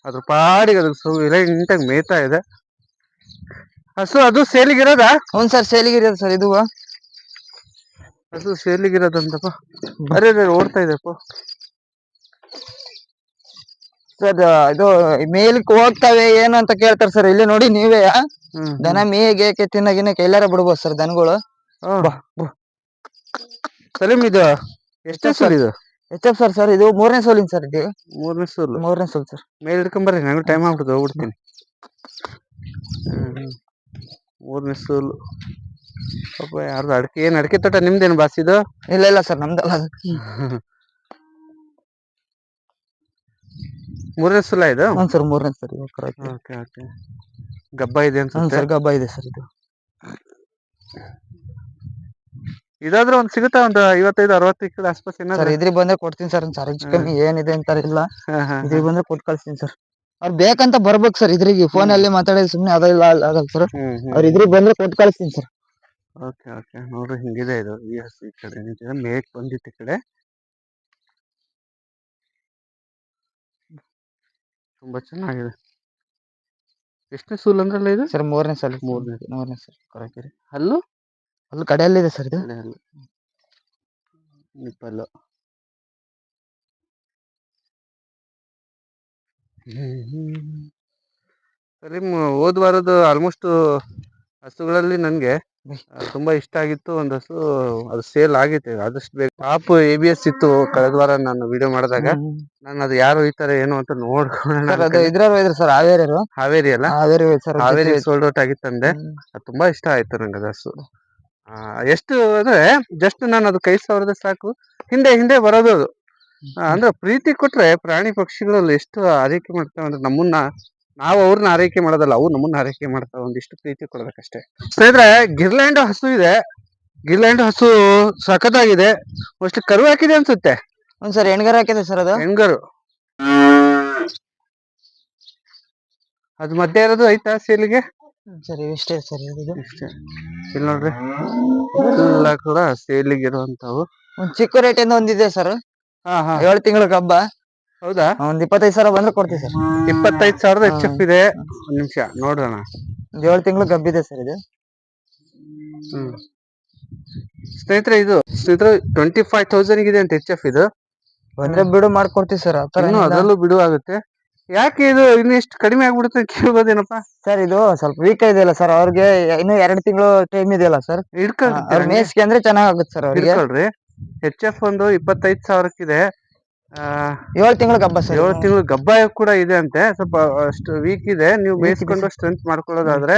ಅದ್ರ ಪಾಡಿಗೆ ಅದ್ರ ನೀಟಾಗಿ ಮೇಯ್ತಾ ಇದೆ ಹಸು. ಅದು ಸೇಲಿಗಿರೋದ? ಹೌನ್ ಸರ್, ಸೇಲಿಗಿರೋದು ಸರ್. ಇದು ಅದು ಸೇಲಿಗಿರೋದಂತಪ್ಪ. ಅರೆ ಓಡ್ತಾ ಇದೆಪ್ಪ ಸರ್. ಇದು ಮೇಲಕ್ಕೆ ಹೋಗ್ತವೆ ಏನು ಅಂತ ಕೇಳ್ತಾರೆ ಸರ್. ಇಲ್ಲಿ ನೋಡಿ ನೀವೇ, ದನ ಮೇಯಕ್ಕೆ ತಿನ್ನಗಿನ್ನಕ್ಕೆ ಎಲ್ಲಾರ ಬಿಡ್ಬೋದು ಸರ್ ದನಗಳು. ಸಲೀಮ್, ಇದು ಎಷ್ಟೇ ಸೂಲ್ ಇದು? HF sir. ಇದು 3ನೇ ಸೋಲಿನ ಸರ್. ಇದು 3ನೇ ಸೂಲು. 3ನೇ ಸೋಲ್ ಸರ್. ಮೇಲೆ ಹಿಡ್ಕೊಂಬರ್ರಿ, ನಂಗೂ ಟೈಮ್ ಆಗ್ಬಿಡ್ತು, ಹೋಗ್ಬಿಡ್ತೀನಿ. 3ನೇ ಸೂಲು. ಯಾರ್ದು ಅಡಿಕೆ? ಏನ್ ಅಡಿಕೆ ತೋಟ ನಿಮ್ದೇನು ಬಾಸ್ ಇದು? ಇಲ್ಲ ಸರ್, ನಮ್ದಲ್ಲ. 3ನೇ ಸೂಲ ಇದು? ಸರ್, 3ನೇ ಸರ್. ಗಬ್ಬ ಇದೆ ಅನ್ಸುತ್ತೆ. ಸರ್, ಗಬ್ಬ ಇದೆ ಸರ್. ಇದು ಇದಾದ್ರೆ ಒಂದ್ ಸಿಗುತ್ತಾ, ಒಂದು 55-60 ಆಸ್ಪಾಸ್ ಸರ್. ಇದ್ರಿ ಬಂದ್ರೆ ಕೊಡ್ತೀನಿ ಸರ್. ಸರ್ ಹೆಚ್ಚು ಕಮ್ಮಿ ಏನಿದೆ ಅಂತ ಇಲ್ಲ. ಇದ್ರಿ ಬಂದ್ರೆ ಕೊಟ್ಟು ಕಳ್ಸ್ತೀನಿ ಸರ್. ಅವ್ರು ಬೇಕಂತ ಬರ್ಬೇಕು ಸರ್. ಇದ್ರಿಗೆ ಫೋನ್ ಅಲ್ಲಿ ಮಾತಾಡಿದ್ರೆ ಸುಮ್ನೆ ಅದಲ್ಲ ಆಗಲ್ಲ ಸರ್. ಅವ್ರು ಇದ್ರಿಗೆ ಬಂದ್ರೆ ಕೊಟ್ಟು ಕಳಿಸ್ತೀನಿ ಸರ್. ಓಕೆ ನೋಡ್ರಿ, ಹಿಂಗಿದೆ ಇದು. ಈ ಹಸು ಈ ಕಡೆ ನಿಂತಿದೆ, ಮೇಕ್ ಬಂದಿತ್ತು ಈ ಕಡೆ. ತುಂಬಾ ಚೆನ್ನಾಗಿದೆ. ಎಷ್ಟನೇ ಸೂಲ್ ಅಂದ್ರಲ್ಲ ಇದು? ಸರ್ ಮೂರನೇ ಸಾಲ. ಮೂರನೇ ಸರ್ ಕೊರಕೆರೆ. ಹಲ್ಲು ಅಲ್ಲಿ ಕಡೆಯಲ್ಲಿದೆ ಸರ್ ಇದು. ಹಲ್ಲು ನಿಪ್ಪಲ್ಲು. ಸರಿ, ಹೋದ್ ವಾರದ ಆಲ್ಮೋಸ್ಟ್ ಹಸುಗಳಲ್ಲಿ ನನ್ಗೆ ತುಂಬಾ ಇಷ್ಟ ಆಗಿತ್ತು ಒಂದ್ ಹಸು. ಅದು ಸೇಲ್ ಆಗೈತೆ ಆದಷ್ಟು ಬೇಗ. ಟಾಪ್ ABS ಇತ್ತು ಕಳೆದ ವಾರ ನಾನು ವಿಡಿಯೋ ಮಾಡಿದಾಗ. ನಾನು ಅದು ಯಾರು ಒಯ್ತಾರೆ ಏನು ಅಂತ ನೋಡ್ಕೊಂಡು ಅದು ಇದ್ರಲ್ಲಿ ಸರ್ ಹಾವೇರಿ ಅಲ್ಲ, ಸರ್ ಹಾವೇರಿ ಸೋಲ್ಡ್ ಔಟ್ ಆಗಿತ್ತಂದೆ. ಅದು ತುಂಬಾ ಇಷ್ಟ ಆಯ್ತು ನಂಗೆ ಅದು ಹಸು. ಎಷ್ಟು ಅಂದ್ರೆ ಜಸ್ಟ್ ನಾನು ಅದು ಕೈ ಸಾವಿರದ ಸಾಕು, ಹಿಂದೆ ಹಿಂದೆ ಬರೋದು ಅದು. ಅಂದ್ರೆ ಪ್ರೀತಿ ಕೊಟ್ರೆ ಪ್ರಾಣಿ ಪಕ್ಷಿಗಳಲ್ಲಿ ಎಷ್ಟು ಆರೈಕೆ ಮಾಡ್ತಾವ ಅಂದ್ರೆ ನಮ್ಮನ್ನ, ನಾವು ಅವ್ರನ್ನ ಆರೈಕೆ ಮಾಡೋದಲ್ಲ, ಅವು ನಮ್ಮನ್ನ ಆರೈಕೆ ಮಾಡ್ತಾವ. ಒಂದಿಷ್ಟು ಪ್ರೀತಿ ಕೊಡ್ಬೇಕಷ್ಟೇ. ಸ್ನೇಹಿತರೆ, ಗಿರ್ಲ್ಯಾಂಡ್ ಹಸು ಇದೆ. ಗಿರ್ಲ್ಯಾಂಡ್ ಹಸು ಸಖತ್ತಾಗಿದೆ. ಮೋಸ್ಟ್ಲಿ ಕರು ಹಾಕಿದೆ ಅನ್ಸುತ್ತೆ. ಸರ್ ಹೆಣ್ಗರು ಹಾಕಿದೆ ಸರ್. ಅದು ಹೆಣ್ಗರು. ಅದು ಮಧ್ಯೆ ಇರೋದು ಐತಾ ಸೇಲಿಗೆ? ಸರಿ ಇಷ್ಟೇ ಸರ್. ಇಷ್ಟೇ. ಇಲ್ಲಿ ನೋಡ್ರಿ, ಎಲ್ಲ ಕೂಡ ಸೇಲಿಗೆ ಇರುವಂತವು. ಒಂದ್ ಚಿಕ್ಕ ರೇಟ್ ಇಂದ ಒಂದಿದೆ ಸರ್. 7 ತಿಂಗಳ ಹಬ್ಬ. ಹೌದಾ? ಒಂದ್ 25,000 ಬಂದ್ರೆ ಕೊಡ್ತೀವಿ ಸರ್. 25,000 HF ಇದೆ. ಒಂದ್ ನಿಮಿಷ ನೋಡೋಣ. 7 ತಿಂಗಳು ಗಬ್ಬಿದೆ ಸರ್ ಇದು. ಸ್ನೇಹಿತರೆ, ಇದು 25,000 ಇದೆ ಅಂತ HF ಇದು. ಬಂದ್ರೆ ಬಿಡು ಮಾಡ್ಕೊಡ್ತೀವಿ ಸರ್. ಇನ್ನು ಅದರಲ್ಲೂ ಬಿಡು ಆಗುತ್ತೆ. ಯಾಕೆ ಇದು ಇನ್ನು ಎಷ್ಟು ಕಡಿಮೆ ಆಗ್ಬಿಡುತ್ತೆ ಕೇಳ್ಬೋದೇನಪ್ಪ ಸರ್? ಇದು ಸ್ವಲ್ಪ ವೀಕ್ ಇದೆಯಲ್ಲ ಸರ್, ಅವ್ರಿಗೆ ಇನ್ನು 2 ತಿಂಗಳು ಟೈಮ್ ಇದೆಯಲ್ಲ ಸರ್. ಮೇಸ್ಗೆ ಅಂದ್ರೆ ಚೆನ್ನಾಗುತ್ತೆ ಸರ್ ಅವ್ರಿಗೆ. ಹಿಡ್ಕೊಳ್ರಿ. HF ಒಂದು 25,000 7 ತಿಂಗಳು ಗಬ್ಬ ಸರ್. 7 ತಿಂಗಳು ಗಬ್ಬ ಕೂಡ ಇದೆ ಅಂತೆ. ಸ್ವಲ್ಪ ಅಷ್ಟು ವೀಕ್ ಇದೆ. ನೀವು ಮೇಯಿಸ್ಕೊಂಡು ಸ್ಟ್ರೆಂತ್ ಮಾಡ್ಕೊಳ್ಳೋದಾದ್ರೆ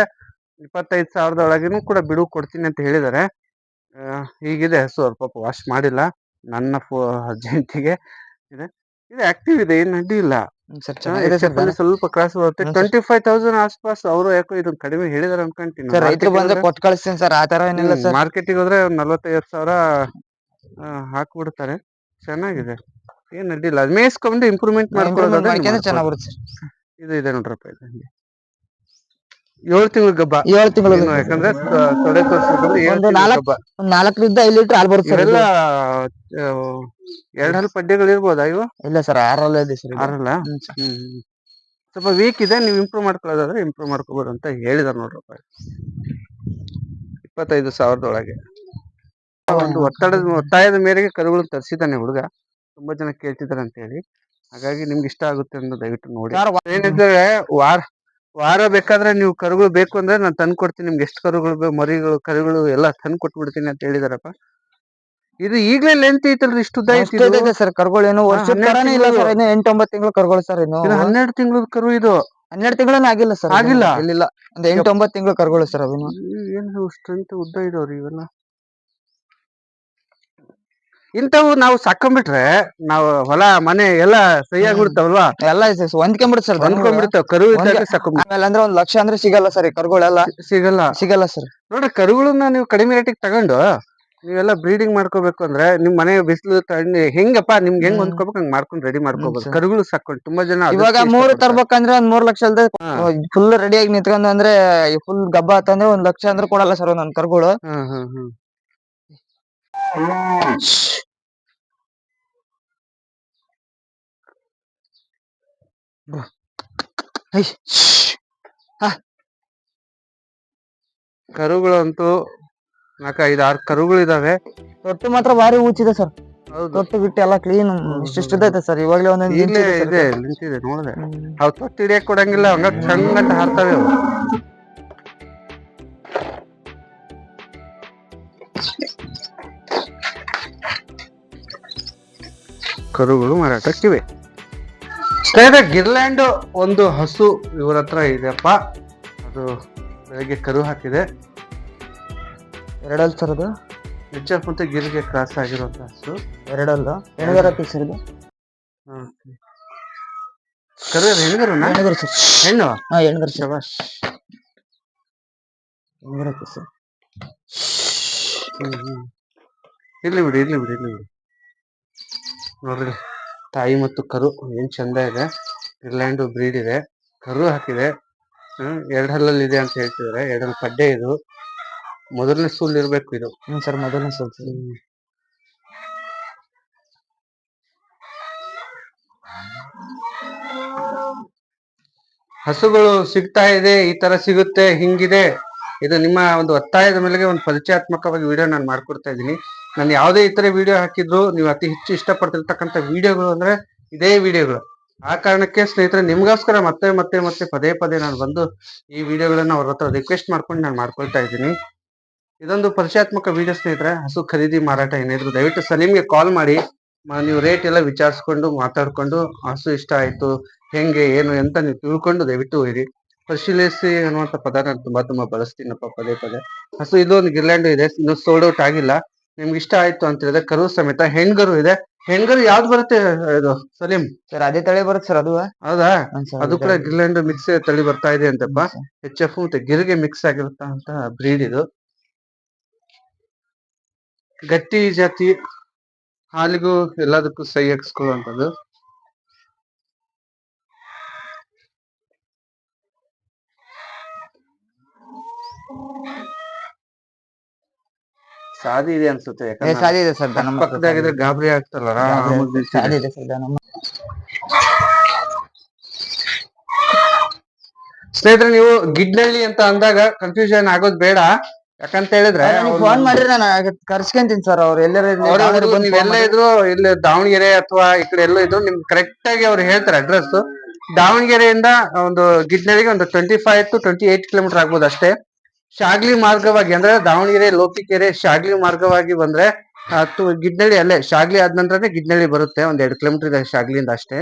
25,000 ಒಳಗೇನು ಕೂಡ ಬಿಡು ಕೊಡ್ತೀನಿ ಅಂತ ಹೇಳಿದಾರೆ. ಹೀಗಿದೆ ಹಸು. ಅವ್ರ ಪಾಪ ವಾಶ್ ಮಾಡಿಲ್ಲ. ನನ್ನ ಜಯಂತಿಗೆ ಇದೆ. ಇದು ಆಕ್ಟಿವ್ ಇದೆ, ಏನು ಅಡ್ಡಿ ಇಲ್ಲ. ಸ್ವಲ್ಪ ಕ್ರಾಸ್ ಬರುತ್ತೆ. 25,000 ಆಸ್ಪಾಸ್. ಅವರು ಯಾಕೋ ಇದನ್ನ ಕಡಿಮೆ ಹೇಳಿದಾರೆ ಅನ್ಕೊಂತೀನಿ. ಕೊಟ್ಟು ಕಳಿಸ್ತೀನಿ ಸರ್. ಆ ತರ ಏನಿಲ್ಲ ಸರ್. ಮಾರ್ಕೆಟಿಗೆ ಹೋದ್ರೆ 45,000 ಹಾಕ್ಬಿಡ್ತಾರೆ. ಚೆನ್ನಾಗಿದೆ, ಏನ್ ಅಡ್ಡಿಲ್ಲ. ಅದು ಮೇಯಿಸ್ಕೊಂಡು ಇಂಪ್ರೂವ್ಮೆಂಟ್ ಮಾಡ್ಕೊಳ್ಳೋದಾದ್ರೆ ಚೆನ್ನಾಗಿ ಬರುತ್ತೆ. ಇದು ಇದೆ ನೋಡ್ರಪ್ಪ. ಇದು 7 ತಿಂಗಳು ಗಬ್ಬ. 7 ತಿಂಗಳು. ಯಾಕಂದ್ರೆ ತೊಡೆ ತೋರಿಸಿದ್ರೆ 7 ತಿಂಗಳು ಗಬ್ಬ. 4ರಿಂದ 5 ಲೀಟರ್ ಹಾಲು ಬರುತ್ತೆ. ಇವೆಲ್ಲ 2 ಹಲ್ಲು ಪಡ್ಡೆಗಳು ಇರ್ಬೋದಾ ಇವು? ಇಲ್ಲ ಸರ್, 6 ಇದೆ ಸರ್. 6 ಸ್ವಲ್ಪ ವೀಕ್ ಇದೆ. ನೀವು ಇಂಪ್ರೂವ್ ಮಾಡ್ಕೊಳ್ಳೋದಾದ್ರೆ ಇಂಪ್ರೂವ್ ಮಾಡ್ಕೋಬಹುದು ಅಂತ ಹೇಳಿದಾರೆ ನೋಡ್ರಪ್ಪ. 25,000 ಒಳಗೆ. ಒಂದು ಒತ್ತಾಯದ ಮೇರೆಗೆ ಕರುಗಳನ್ನು ತರಿಸಿದ್ದಾನೆ ಹುಡುಗ. ತುಂಬಾ ಜನ ಕೇಳ್ತಿದಾರೆ ಅಂತ ಹೇಳಿ. ಹಾಗಾಗಿ ನಿಮ್ಗೆ ಇಷ್ಟ ಆಗುತ್ತೆ ಅಂತ ದಯವಿಟ್ಟು ನೋಡಿ. ಏನಿದ್ರೆ ವಾರ ಬೇಕಾದ್ರೆ ನೀವು ಕರುಗಳು ಬೇಕು ಅಂದ್ರೆ ನಾನು ತಂದು ಕೊಡ್ತೀನಿ. ನಿಮ್ಗೆ ಎಷ್ಟು ಕರುಗಳು, ಮರಿಗಳು, ಕರುಗಳು ಎಲ್ಲ ತಂದು ಕೊಟ್ಬಿಡ್ತೀನಿ ಅಂತ ಹೇಳಿದಾರಪ್ಪ. ಇದು ಈಗಲೇ ಲೆಂತ್ ಐತಲ್ರಿ, ಇಷ್ಟು ಉದ್ದ ಐತೆ ಸರ್. ಕರುಗಳು ಏನು ವರ್ಷದ ತರಾನೇ ಇಲ್ಲ ಸರ್. 8-9 ತಿಂಗಳು ಕರುಗಳು ಸರ್. ಇನ್ನು 12 ತಿಂಗಳ ಕರು. ಇದು 12 ತಿಂಗಳನ್ನ ಆಗಿಲ್ಲ ಸರ್. ಆಗಿಲ್ಲ. ಇಲ್ಲ, ಒಂದು 8-9 ತಿಂಗಳು ಕರುಗಳು ಸರ್. ಅವೇನು ಏನು ಸ್ಟ್ರೆಂತ್ ಉದ್ದ ಇದಾವ್ರಿ ಇವೆಲ್ಲ. ಇಂಥವು ನಾವು ಸಾಕೊಂಡ್ಬಿಟ್ರೆ ನಾವು ಹೊಲ ಮನೆ ಎಲ್ಲ ಸಹಿ ಆಗ್ಬಿಡ್ತಾವಲ್ವಾ? ಎಲ್ಲ ಹೊಂದ್ಕೊಂಡ್ಬಿಡುತ್ತೆ ಸರ್. ಹೊಂದ್ಕೊಂಡ್ಬಿಡ್ತಾವ. ಕರು ಇದ್ದಾಗ ಸಾಕೊಂಡ್ಬಿಡ್ತಾವ. ಆಮೇಲೆ ಅಂದ್ರೆ 1 ಲಕ್ಷ ಅಂದ್ರೆ ಸಿಗಲ್ಲ ಸರ್. ಈ ಕರುಗಳೆಲ್ಲ ಸಿಗಲ್ಲ ಸರ್. ನೋಡ್ರಿ, ಕರುಗಳನ್ನ ನೀವು ಕಡಿಮೆ ರೇಟಿಗೆ ತಗೊಂಡು ನೀವೆಲ್ಲ ಬ್ರೀಡಿಂಗ್ ಮಾಡ್ಕೋಬೇಕು ಅಂದ್ರೆ ನಿಮ್ ಮನೆ ಬಿಸಿಲು ತಣ್ಣಿ ಹೆಂಗಪ್ಪ ನಿಮ್ಗೆ ಹೆಂಗ್ ಹೊಂದ್ಕೋಬೇಕು ಹಂಗ್ ಮಾಡ್ಕೊಂಡು ರೆಡಿ ಮಾಡ್ಕೋಬಹುದು. ಕರುಗಳು ಸಾಕೊಂಡು ತುಂಬಾ ಜನ ಇವಾಗ 3 ತರ್ಬೇಕಂದ್ರೆ 1 3 ಲಕ್ಷ ಅಲ್ದೆ ಫುಲ್ ರೆಡಿಯಾಗಿ ನಿಂತ್ಕೊಂಡು ಅಂದ್ರೆ ಫುಲ್ ಗಬ್ಬ ಆತಂದ್ರೆ 1 ಲಕ್ಷ ಅಂದ್ರೆ ಕೊಡಲ್ಲ ಸರ್ ಒಂದೊಂದು ಕರುಗಳು. ಕರುಗಳಂತೂ 4-5-6 ಕರುಗಳು ಇದಾವೆ. ತೊಟ್ಟು ಮಾತ್ರ ಭಾರಿ ಊಚಿದೆ ಸರ್. ತೊಟ್ಟು ಬಿಟ್ಟು ಎಲ್ಲ ಕ್ಲೀನ್ ಇಷ್ಟೈತೆ ಸರ್. ಇವಾಗಲೇ ಒಂದೊಂದು ಇದೆ ನಿಂತಿದೆ ನೋಡಿದೆ. ಅವು ತೊಟ್ಟು ಹಿಡಿಯಕ್ ಕೊಡಂಗಿಲ್ಲ, ಹಂಗ ಚಂಗಂತ ಹಾರ್ತವೆ ಅವು. ಕರುಗಳು ಮಾರಾಟಕ್ಕಿವೆ. ಸ್ನೇಹಿತರೆ, ಗಿರ್ಲ್ಯಾಂಡ್ ಒಂದು ಹಸು ಇವ್ರ ಹತ್ರ ಇದೆಯಪ್ಪ. ಅದು ಬೆಳಗ್ಗೆ ಕರು ಹಾಕಿದೆ. 2 ಹಲ್ಲು ಸರ್. ಅದು HF ಮತ್ತೆ ಗಿರಿಗೆ ಕ್ರಾಸ್ ಆಗಿರುವಂತ ಹಸು. 2 ಹಲ್ಲು. ಹೆಣ್ಗರು ಸರ್ ಇದು. ಕರು ಹೆಣ್ಗರು ಸರ್. ಹೆಣ್ಣು? ಹೆಣ್ಗರು ಶಬಾಷ್. ಸರ್. ಇರ್ಲಿ ಬಿಡಿ. ನೋಡ್ರಿ, ತಾಯಿ ಮತ್ತು ಕರು ಏನ್ ಚಂದ ಇದೆ. ಗಿರ್ಲ್ಯಾಂಡ್ ಬ್ರೀಡ್ ಇದೆ. ಕರು ಹಾಕಿದೆ. 2 ಹಲ್ಲಲ್ಲಿ ಇದೆ ಅಂತ ಹೇಳ್ತಿದಾರೆ. 2 ಹಲ್ಲು ಪಡ್ಡೆ. ಇದು ಮೊದಲನೇ ಸೂಲ್ ಇರ್ಬೇಕು ಇದು. ಸರ್, ಮೊದಲನೇ ಸೂಲ್. ಹಸುಗಳು ಸಿಗ್ತಾ ಇದೆ, ಈ ತರ ಸಿಗುತ್ತೆ, ಹಿಂಗಿದೆ. ಇದು ನಿಮ್ಮ ಒಂದು ಒತ್ತಾಯದ ಮೇಲೆಗೆ ಒಂದು ಪರಿಚಯಾತ್ಮಕವಾಗಿ ವಿಡಿಯೋ ನಾನು ಮಾಡ್ಕೊಡ್ತಾ ಇದ್ದೀನಿ. ನಾನು ಯಾವುದೇ ಈ ತರ ವಿಡಿಯೋ ಹಾಕಿದ್ರು ನೀವು ಅತಿ ಹೆಚ್ಚು ಇಷ್ಟಪಡ್ತಿರ್ತಕ್ಕಂಥ ವಿಡಿಯೋಗಳು ಅಂದ್ರೆ ಇದೇ ವಿಡಿಯೋಗಳು. ಆ ಕಾರಣಕ್ಕೆ ಸ್ನೇಹಿತರೆ ನಿಮ್ಗೋಸ್ಕರ ಮತ್ತೆ ಮತ್ತೆ ಮತ್ತೆ ಪದೇ ಪದೇ ನಾನು ಬಂದು ಈ ವಿಡಿಯೋಗಳನ್ನ ಅವ್ರ ಹತ್ರ ರಿಕ್ವೆಸ್ಟ್ ಮಾಡ್ಕೊಂಡು ನಾನು ಮಾಡ್ಕೊಳ್ತಾ ಇದ್ದೀನಿ. ಇದೊಂದು ಪರಿಚಯಾತ್ಮಕ ವಿಡಿಯೋ ಸ್ನೇಹಿತರೆ. ಹಸು ಖರೀದಿ ಮಾರಾಟ ಏನಿದ್ರು ದಯವಿಟ್ಟು ಸಲೀಮ್ಗೆ ಕಾಲ್ ಮಾಡಿ ನೀವು ರೇಟ್ ಎಲ್ಲ ವಿಚಾರಿಸ್ಕೊಂಡು ಮಾತಾಡ್ಕೊಂಡು ಹಸು ಇಷ್ಟ ಆಯ್ತು ಹೆಂಗೆ ಏನು ಅಂತ ನೀವು ತಿಳ್ಕೊಂಡು ದಯವಿಟ್ಟು ಹೋಗಿ ಪರಿಶೀಲಿಸಿ ಅನ್ನುವಂಥ ಪದ ನಾನು ತುಂಬಾ ಬಳಸ್ತೀನಪ್ಪ ಪದೇ ಪದೇ. ಹಸು ಇದೊಂದು ಗಿರ್ಲ್ಯಾಂಡ್ ಇದೆ, ಇನ್ನು ಸೋಲ್ಡ್ ಔಟ್ ಆಗಿಲ್ಲ. ನಿಮ್ಗೆ ಇಷ್ಟ ಆಯ್ತು ಅಂತ ಹೇಳಿದ್ರೆ ಕರು ಸಮೇತ ಹೆಣ್ಗರು ಇದೆ. ಹೆಣ್ಗರು ಯಾವ್ದು ಬರುತ್ತೆ ಇದು ಸಲೀಂ? ಸರ್ ಅದೇ ತಳಿ ಬರುತ್ತೆ ಸರ್ ಅದು. ಹೌದಾ? ಅದು ಕೂಡ ಗಿರ್ಲ್ಯಾಂಡ್ ಮಿಕ್ಸ್ ತಳಿ ಬರ್ತಾ ಇದೆ ಅಂತಪ್ಪ. HF ಮತ್ತೆ ಗಿರಿಗೆ ಮಿಕ್ಸ್ ಆಗಿರುತ್ತಂತ ಬ್ರೀಡ್ ಇದು. ಗಟ್ಟಿ ಜಾತಿ, ಹಾಲಿಗೂ ಎಲ್ಲದಕ್ಕೂ ಸೈ ಹಾಕ್ಸ್ಕೊಳ್ಳುವಂಥದ್ದು. ಸಾದಿ ಇದೆ ಅನ್ಸುತ್ತೆ, ಸಾದಿ ಇದೆ ಸರ್. ಪಕ್ಕದಾಗಿದ್ರೆ ಗಾಬರಿ ಆಗ್ತಲ್ಲ. ಸಾದಿ ಇದೆ ಸರ್ ದನ. ಸ್ನೇಹಿತರೆ ನೀವು ಗಿಡ್ನಳ್ಳಿ ಅಂತ ಅಂದಾಗ ಕನ್ಫ್ಯೂಷನ್ ಆಗೋದ್ ಬೇಡ. ಯಾಕಂತ ಹೇಳಿದ್ರೆ ಫೋನ್ ಮಾಡಿದ್ರೆ ನಾನು ಕರ್ಸ್ಕೊಂತೀನಿ ಸರ್. ಅವ್ರು ನೀವೆಲ್ಲ ಇದ್ರು ಇಲ್ಲಿ ದಾವಣಗೆರೆ ಅಥವಾ ಈ ಕಡೆ ಎಲ್ಲೋ ಇದ್ರು ನಿಮ್ಗೆ ಕರೆಕ್ಟ್ ಆಗಿ ಅವ್ರು ಹೇಳ್ತಾರೆ ಅಡ್ರೆಸ್. ದಾವಣಗೆರೆಯಿಂದ ಒಂದು ಗಿಡ್ನಳ್ಳಿಗೆ ಒಂದು 25 to 28 ಕಿಲೋಮೀಟರ್ ಆಗ್ಬೋದು ಅಷ್ಟೇ. ಶಾಗ್ಲಿ ಮಾರ್ಗವಾಗಿ ಅಂದ್ರೆ ದಾವಣಗೆರೆ ಲೋಕಿಕೆರೆ ಶಾಗ್ಲಿ ಮಾರ್ಗವಾಗಿ ಬಂದ್ರೆ ಗಿಡ್ನಳ್ಳಿ ಅಲ್ಲೇ ಶಾಗ್ಲಿ ಆದ ನಂತರನೇ ಗಿಡ್ನಳ್ಳಿ ಬರುತ್ತೆ. ಒಂದ್ 2 ಕಿಲೋಮೀಟರ್ ಇದೆ ಶಾಗ್ಲಿಯಿಂದ ಅಷ್ಟೇ.